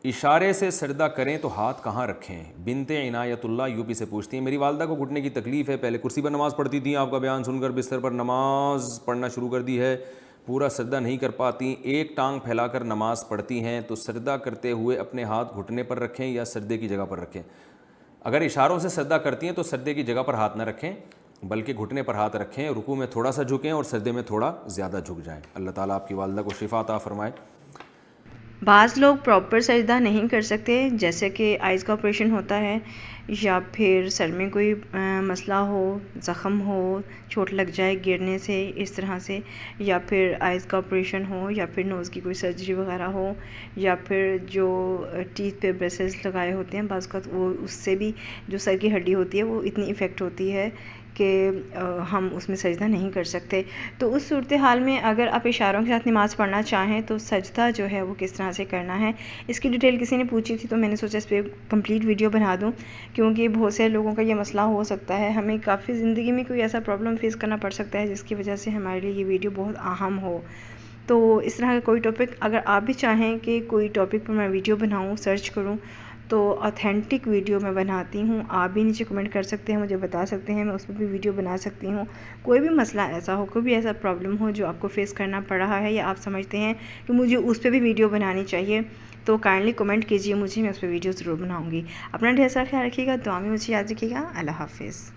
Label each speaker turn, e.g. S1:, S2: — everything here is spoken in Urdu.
S1: اشارے سے سجدہ کریں تو ہاتھ کہاں رکھیں؟ بنت عنایت اللہ یو پی سے پوچھتی ہیں، میری والدہ کو گھٹنے کی تکلیف ہے، پہلے کرسی پر نماز پڑھتی تھیں، آپ کا بیان سن کر بستر پر نماز پڑھنا شروع کر دی ہے، پورا سجدہ نہیں کر پاتی، ایک ٹانگ پھیلا کر نماز پڑھتی ہیں، تو سجدہ کرتے ہوئے اپنے ہاتھ گھٹنے پر رکھیں یا سجدے کی جگہ پر رکھیں؟ اگر اشاروں سے سجدہ کرتی ہیں تو سجدے کی جگہ پر ہاتھ نہ رکھیں بلکہ گھٹنے پر ہاتھ رکھیں، رکوع میں تھوڑا سا جھکیں اور سجدے میں تھوڑا زیادہ جھک جائیں۔ اللہ تعالیٰ آپ کی والدہ کو شفا عطا فرمائے۔
S2: بعض لوگ پراپر سجدہ نہیں کر سکتے، جیسے کہ آئز کا آپریشن ہوتا ہے یا پھر سر میں کوئی مسئلہ ہو، زخم ہو، چوٹ لگ جائے گرنے سے اس طرح سے، یا پھر آئز کا آپریشن ہو، یا پھر نوز کی کوئی سرجری وغیرہ ہو، یا پھر جو ٹیتھ پہ بریسز لگائے ہوتے ہیں بعض کا، وہ اس سے بھی جو سر کی ہڈی ہوتی ہے وہ اتنی افیکٹ ہوتی ہے کہ ہم اس میں سجدہ نہیں کر سکتے۔ تو اس صورتحال میں اگر آپ اشاروں کے ساتھ نماز پڑھنا چاہیں تو سجدہ جو ہے وہ کس طرح سے کرنا ہے، اس کی ڈیٹیل کسی نے پوچھی تھی، تو میں نے سوچا اس پہ کمپلیٹ ویڈیو بنا دوں، کیونکہ بہت سے لوگوں کا یہ مسئلہ ہو سکتا ہے، ہمیں کافی زندگی میں کوئی ایسا پرابلم فیس کرنا پڑ سکتا ہے جس کی وجہ سے ہمارے لیے یہ ویڈیو بہت اہم ہو۔ تو اس طرح کا کوئی ٹاپک اگر آپ بھی چاہیں کہ کوئی ٹاپک پر میں ویڈیو بناؤں، سرچ کروں، تو اتھینٹک ویڈیو میں بناتی ہوں، آپ بھی نیچے کمنٹ کر سکتے ہیں، مجھے بتا سکتے ہیں، میں اس پہ بھی ویڈیو بنا سکتی ہوں۔ کوئی بھی مسئلہ ایسا ہو، کوئی بھی ایسا پرابلم ہو جو آپ کو فیس کرنا پڑ رہا ہے یا آپ سمجھتے ہیں کہ مجھے اس پہ بھی ویڈیو بنانی چاہیے، تو کائنڈلی کمنٹ کیجئے مجھے، میں اس پہ ویڈیو ضرور بناؤں گی۔ اپنا ڈھیر سارا خیال رکھیے گا، دعا میں مجھے یاد رکھیے گا۔ اللہ حافظ۔